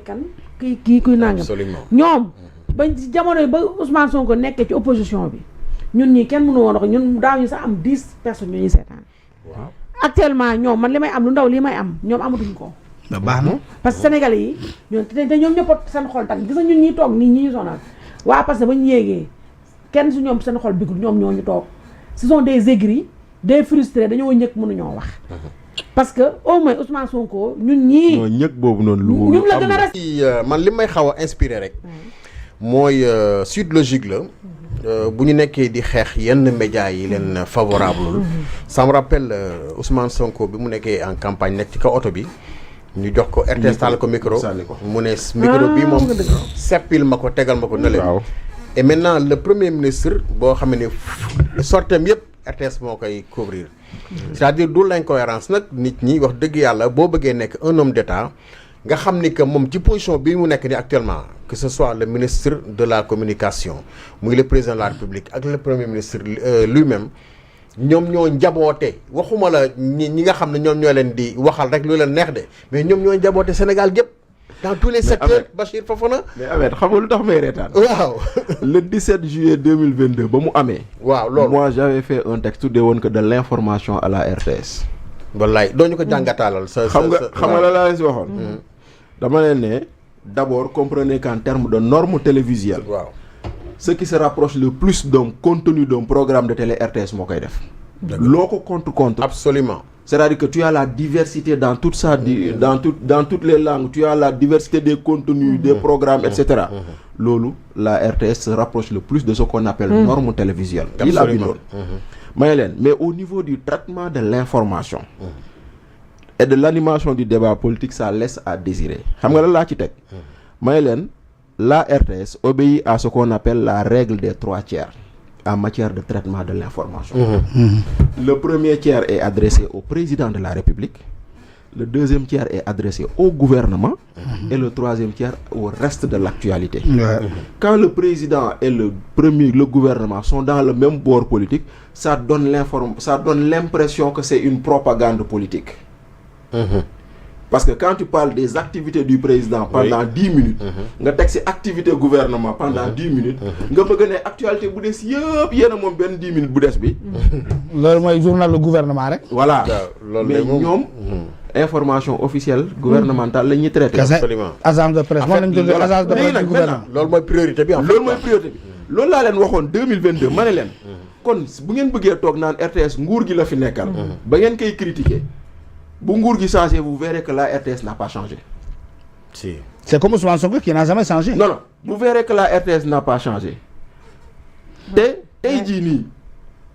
kan kii kuy nangam. Absolument. ñoom ba jamono ba Ousmane Sonko nekkee ci opposition bi ñun ñii kenn mënu woon wax ñun daaw ñu sax am 10 personnes ñu ñuy seetaan. waaw actuellement ñoom man li may am lu ndaw li may am ñoom amatuñ ko. baax na. parce que sénégalais yi ñoom te ñoom ñëpp seen xol tànn gis nga ñun ñuy toog nii ñi ñu sonal waa parce que ba ñu yéegee kenn su ñoom seen xol bigul ñoom ñoo ñu toog ce sont des aigris des frustrés dañoo ñëkk mënuñoo wax. parce que au moins Ousmane Sonko ñun ñii. non ñëg boobu noonu. lu ñun la gën a res. man li may xaw a inspiré rek. mooy suite logique la. bu ñu nekkee di xeex yenn médias yi leen favorable. ça me rappelle Ousmane Sonko bi mu nekkee en campagne nekk ci kaw oto bi. ñu jox ko RTS taal ko micro mu ne micro bi moom seppil ma ko tegal ma ko ne leen. et maintenant le premier ministre boo xam ne sortem yëpp RTS moo koy couvrir. c'est-à-dire du l'incohérence nag nit ñi wax dëgg yàlla boo bëggee nekk un homme d'état nga xam ni que moom ci position bi mu nekk ni actuellement que ce soit le ministre de la communication muy le président de la République ak le premier ministre lui-même ñoom ñoo njaboote waxuma la ñi nga xam ne ñoom ñoo leen di waxal rek lu leen neex de mais ñoom ñoo njaboote Sénégal gépp dans tous les secteurs. Bachir Fofana. mais Ahmed xam nga lu tax may reetaan. waaw. le 17 juillet 2022 ba mu amee. waaw loolu moi j'avais fait un texte tuddee woon que de l'information à la RTS. wallaay doo ñu ko jàngataalal. xam nga la laa leen si waxoon. dama leen ne d'abord comprenez qu'en termes de normes télévisuelles. waaw. ce qui se rapproche le plus d'un contenu d'un programme de télé RTS moo koy def. loo ko contre. absolument. c'est-à-dire que tu as la diversité dans toute sa dans toutes les langues, tu as la diversité des contenus, des programmes, etc. Loolu, la RTS se rapproche le plus de ce qu'on appelle normes télévisuelles. Il a bindoon. Mais au niveau du traitement de l'information et de l'animation du débat politique, ça laisse à désirer. Xam nga la laa ci teg. La RTS obéit à ce qu'on appelle la règle des 3/4 en matière de traitement de l'information. Le premier tiers est adressé au président de la République, le deuxième tiers est adressé au gouvernement et le troisième tiers au reste de l'actualité. Quand le président et le gouvernement sont dans le même bord politique, ça donne l'impression que c'est une propagande politique. Parce que quand tu parles des activités du président pendant 10 minutes, nga teg ci activité gouvernement pendant 10 minutes, nga bëgg ne actualité bu des yëpp yéen a moom benn 10 minutes bu des bi. loolu mooy journal le gouvernement rek. Voilà. Mais ñoom information officielle gouvernementale la ñuy traité. absolument. agence de presse moom lañ tuddee agence de presse du gouvernement. loolu mooy priorité bi. loolu mooy priorité bi. loolu laa leen waxoon 2022 ma ne leen. kon bu ngeen bëggee toog naan RTS nguur gi la fi nekkal. ba ngeen koy critiquer. bu nguur gi changé, vous verrez que la RTS n'a pas changé. Si. C'est comme Ousmane Sonko qui n'a jamais changé. Non, vous verrez que la RTS n'a pas changé. Tey jii nii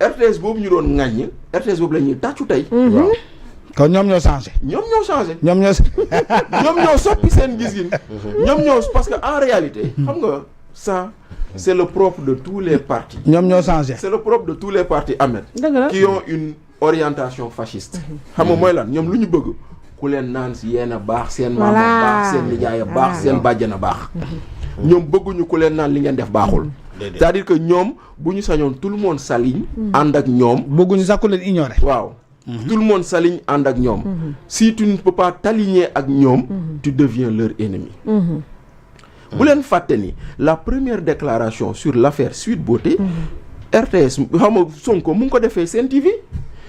RTS boobu ñu doon ŋàññ RTS boobu la ñuy tàccu tey. waaw. kon ñoom ñoo changé. ñoom ñoo changé. ñoom ñoo soppi seen gis-gis. ñoom ñoo parce que en réalité. xam nga ça c'est le propre de tous les partis. ñoom ñoo changé. C'est le propre de tous les partis Ahmed. qui ont une orientation fasciste. xam nga mooy lan ñoom lu ñu bëgg ku leen naan si yéen a baax seen maam a baax seen nijaay a baax seen bàjjan a baax. ñoom bëgguñu ku leen naan li ngeen def baaxul. c'est-à-dire que ñoom bu ñu sañoon tout le monde s'aligne ànd ak ñoom. bëgguñu sax ku leen ignorer. waaw. tout le monde s'aligne ànd ak ñoom. si tu ne peux pas t'aligner ak ñoom. tu deviens leur ennemi. bu leen fàtte ni la première déclaration sur l'affaire Sweet Beauté. RTS xam nga Sonko mu ngi ko defee Sen TV.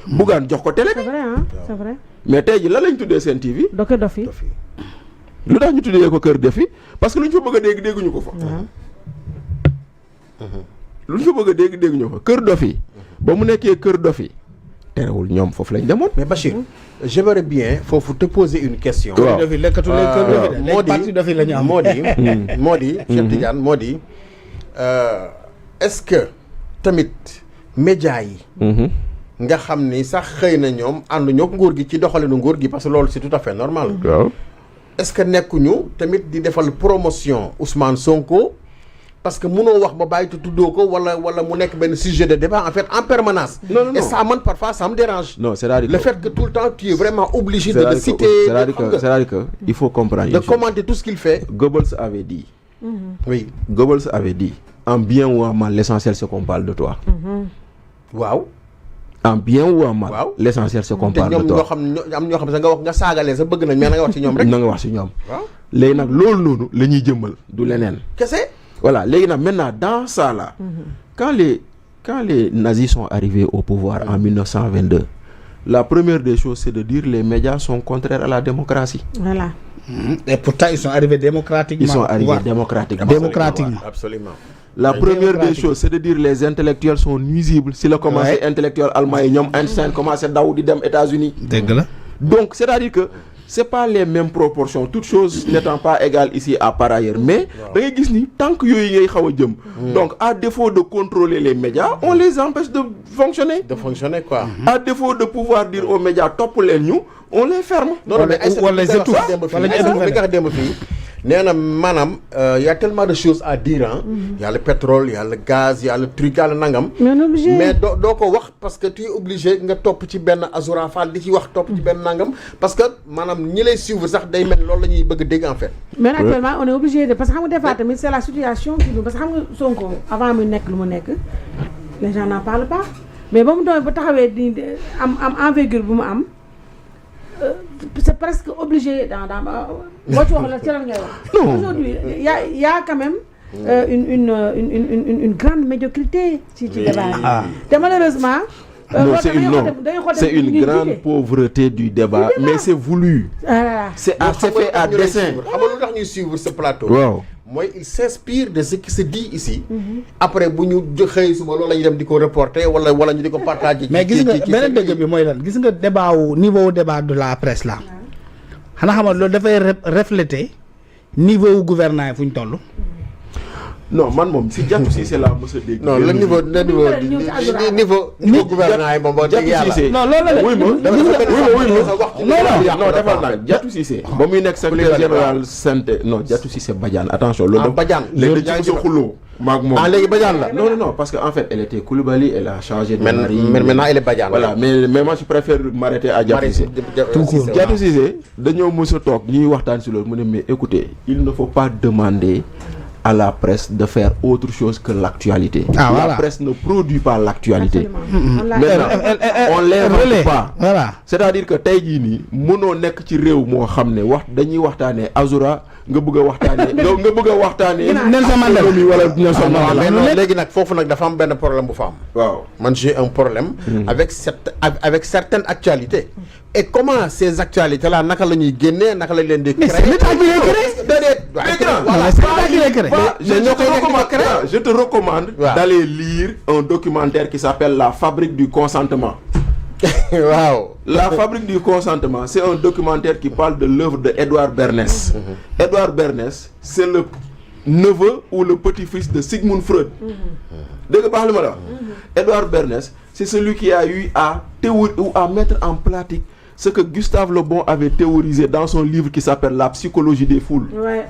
Bougane jox ko télé bi. c'est vrai hein c'est vrai. mais tey ji la lañ tuddee Sen TV. Kër Dofi. lu tax ñu tuddee ko Kër Dofi parce que lu ñu fa bëgg a dégg dégguñu ko fa. lu ñu fa bëgg a dégg dégguñu ko fa Kër Dofi ba mu nekkee Kër Dofi terewul ñoom foofu lañ demoon. mais Bachir j'aimerais bien foofu te poser une question. waaw Kër Dofi lekkatu leen Kër Dofi de. léegi parti Dofi la ñu am moo di Cheikh Tidiane moo di est-ce que tamit médias yi. nga xam ni sax xëy na ñoom ànduñoo ak nguur gi ci doxalinu nguur gi parce que loolu c'est tout à fait normal. waaw est-ce que nekkuñu tamit di defal promotion Ousmane Sonko parce que mënoo wax ba bàyyi te tuddoo ko wala mu nekk benn sujet de débat en fait en permanence. non et ça man parfois ça me dérange. non c'est-à-dire le fait que tout le temps tu es vraiment obligé de le citer. c'est-à-dire que il faut comprendre. de commenter tout ce qu'il fait. Goebbels avait dit. oui Goebbels avait dit en bien ou en mal l'essentiel c'est qu'on parle de toi. waaw. en bien ou en mal. Waaw. L'essentiel c'est qu'on te parle de ñoom ñoo toi. xam am ñoo xam sax nga wax nga saagalee sa bëgg nañ mais na nga wax ci ñoom rek. na nga wax ci ñoom. waaw léegi nag loolu noonu la ñuy jëmmal du leneen. kese. Voilà, léegi nag maintenant dans ça là, quand les nazis sont arrivés au pouvoir en 1922, la première des choses c'est de dire les médias sont contraires à la démocratie. Voilà. Et pourtant, ils sont arrivés démocratiquement. Ils sont arrivés Ouais. démocratiquement. Démocratiquement. Absolument. La première des démocratique. choses c'est de dire les intellectuels sont nuisibles. Si le commencé Ouais. intellectuel allemand yi ñoom Einstein commencé daw di dem États-Unis. Dëgg la. Donc c'est-à-dire que c'est pas les mêmes proportions, toutes choses n'étant pas égales ici à par ailleurs, mais da ngay gis ni tant que yooyu ngay xaw a jëm. Donc à défaut de contrôler les médias, on les empêche de fonctionner. De fonctionner quoi. À défaut de pouvoir dire aux médias topp leen ñu, on les ferme. non mais ay wala les étouffes. Wala ñu étouffé li nga wax démb fii nee na maanaam y a tellement de choses à dire hein. Y a le pétrole, y a le gaz, y a le truc, y a le nangam. Mais on est obligé. mais doo ko wax parce que tu es obligé nga topp ci benn Azoura Fall di ci wax topp ci benn nangam parce que maanaam ñi lay suivre sax day mel loolu la ñuy bëgg dégg en fait. Mais actuellement on est obligé de parce que xam nga des fois tamit c'est la situation qui nous parce que xam nga Sonko avant muy nekk lu mu nekk les gens n'en parlent pas mais ba mu doon ba taxawee di am envergure bu mu am c'est presque obligé dans boo ci wax la ci lan ngay wax. Aujourd'hui y a quand même une grande médiocrité ci débat yi. Te malheureusement. Non, c'est une grande pauvreté du débat, mais c'est voulu. Voilà. C'est fait à dessein. xam nga lu tax ñuy suivre ce plateau. Waaw. mooy il s'inspire de ce qui se dit ici. après bu ñu xëy suba loolu la ñuy dem di ko reporter wala ñu di ko partager. Mais gis nga beneen dëgg bi mooy lan gis nga débat wu niveau débat de la presse là. xanaa xam nga loolu dafay refléter niveau wu gouvernant yi fu ñu toll. Non, man moom si Diatou Cissé la mos a dégg. non le niveau gouvernement yi moom boo dégg Diatou yàlla. Cissé. Non loolu la wuy ma non defal naa Diatou Cissé. ba muy nekk secrétaire général santé non Diatou Cissé Badiane attention. loolu Badiane léegi dañ ci mos a xuloo. maag moom léegi Badiane la. non parce que en fait elle était Koulibaly, elle a changé de mari. maintenant elle est Badiane. Voilà mais moi je préfère m'arrêter à Diatou Cissé. Diatou Cissé dañoo mos a toog ñuy waxtaan si loolu mu ne mais écoutez il ne faut pas demander à la presse de faire autre chose que l'actualité. Ah, voilà. La presse ne produit pas l'actualité. Maintenant, On l'invente pas. Voilà. C'est-à-dire que tey jii nii mënoo nekk ci réew moo xam ne dañuy waxtaanee Azoura nga bëgg a waxtaanee nga bëgg a waxtaanee. Nelson Mandela wala Nelson Mandela. mais non léegi nag foofu nag dafa am benn problème bu fa am. waaw man j'ai un problème. avec certaines actualités. et comment ces actualités là naka la ñuy génnee naka lañ leen di. Mais c'est l'État qui les crée. Je te recommande d'aller lire un documentaire qui s'appelle La fabrique du consentement. Waaw. La fabrique du consentement, c'est un documentaire qui parle de l'œuvre de Edouard Bernays. Edouard Bernays, c'est le neveu ou le petit-fils de Sigmund Freud. Dès que parle là. Edouard Bernays, c'est celui qui a eu à théorie ou à mettre en pratique ce que Gustave Le Bon avait théorisé dans son livre qui s'appelle La psychologie des foules. Ouais.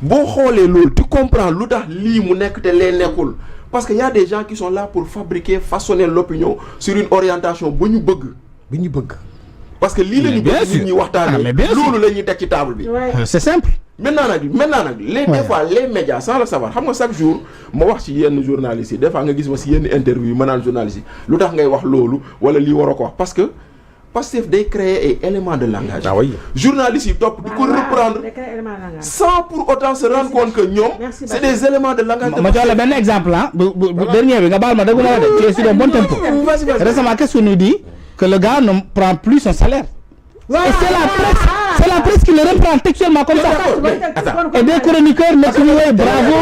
Boo xoolee loolu tu comprends lu tax lii mu nekk te lee nekkul parce que y a des gens qui sont là pour fabriquer façonner l'opinion sur une orientation ba ñu bëgg parce que lii la ñu bëgg nit ñi waxtaanee loolu la ñuy teg ci table bi. C'est simple. maintenant nag des fois les médias sans le savoir xam nga chaque jour ma wax ci yenn journalistes yi des fois nga gis ma ci yenn interview yi ma naan journalistes yi lu tax ngay wax loolu wala lii waroo ko wax parce que Pastef day créer ay éléments de langage. Ah oui. Journalistes yi topp di ko reprendre sans pour autant se rendre compte que ñoom c'est des éléments de langage. ma jox la benn exemple bu dernier bi nga baal ma déglu la de tu es sur un bon tempo. Récemment qu'est-ce qu'on nous dit que le gars ne prend plus son salaire. Et c'est la presse qui le reprend textuellement comme ça. Et des chroniqueurs me crient bravo.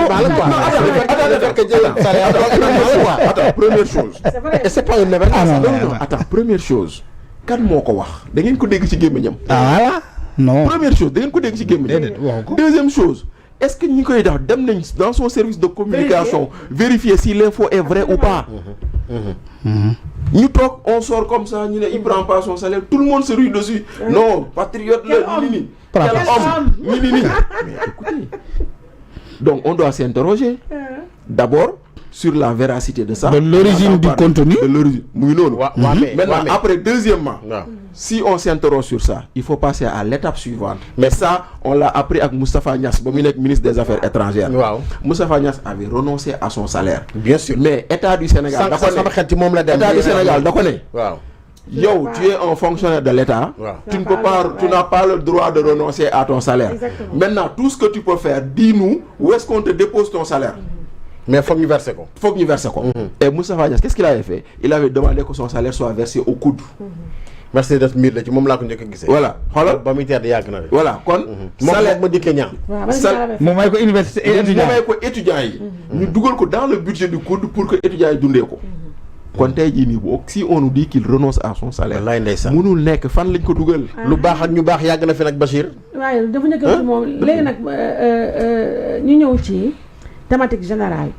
Attends, première chose. Et c'est pas un événement. Attends, première chose. Kan moo ko wax da ngeen ko dégg ci gémmiñam. Voilà. Non. Première chose da ngeen ko dégg ci gémmiñam. Deuxième chose, est-ce que ñi koy def dem nañ dans son service de communication vérifier si l'info est vraie ou pas. ñu toog on sort comme ça ñu ne il prend pas son salaire tout le monde se rue dessus. Non patriote la ni quel homme ni. Mais écoutez, donc on doit s'interroger d'abord sur la véracité de ça. De l'origine du contenu. De l'origine. Oui, non. Maintenant, mais après, deuxièmement, waaw. si on s'interroge sur ça, il faut passer à l'étape suivante. Mais ça, on l'a appris avec Moustapha Niasse, ministre des Affaires étrangères. Waaw. Moustapha Niasse avait renoncé à son salaire. Bien sûr. Mais État du Sénégal, sama xel ci moom la dem. État du Sénégal, d'accord. waaw. Yo, tu es un fonctionnaire de l'État. Waaw. Tu ne peux pas, tu n'as pas le droit de renoncer à ton salaire. Exactement. Maintenant, tout ce que tu peux faire, dis-nous où est-ce qu'on te dépose ton salaire. mais foog ñu verser ko. Faut que nous versions quoi. Et Moustapha Niasse, qu'est-ce qu'il avait fait? Il avait demandé que son salaire soit versé au coude. Mercedes Mbir la ci moom laa ko njëkk a gisee. Voilà. Voilà. ba muy tedd yàgg na de. Voilà. Kon, moom ma dikkee ñaan. waaw man Sal- la la moom mooy ko université et étudiant. moomee ko étudiants yi. ñu dugal ko dans le budget du coude pour que étudiants yi dundee ko. kon tey jii nii bu si on nous dit qu'il renonce à son salaire. wallaay ndeysaan. mënul nekk fan lañ ko dugal. lu baax ak ñu baax yàgg na fi nag Bachir. waaye dafa njëkk ci moom léegi nag ñu ñëw ci thématique générale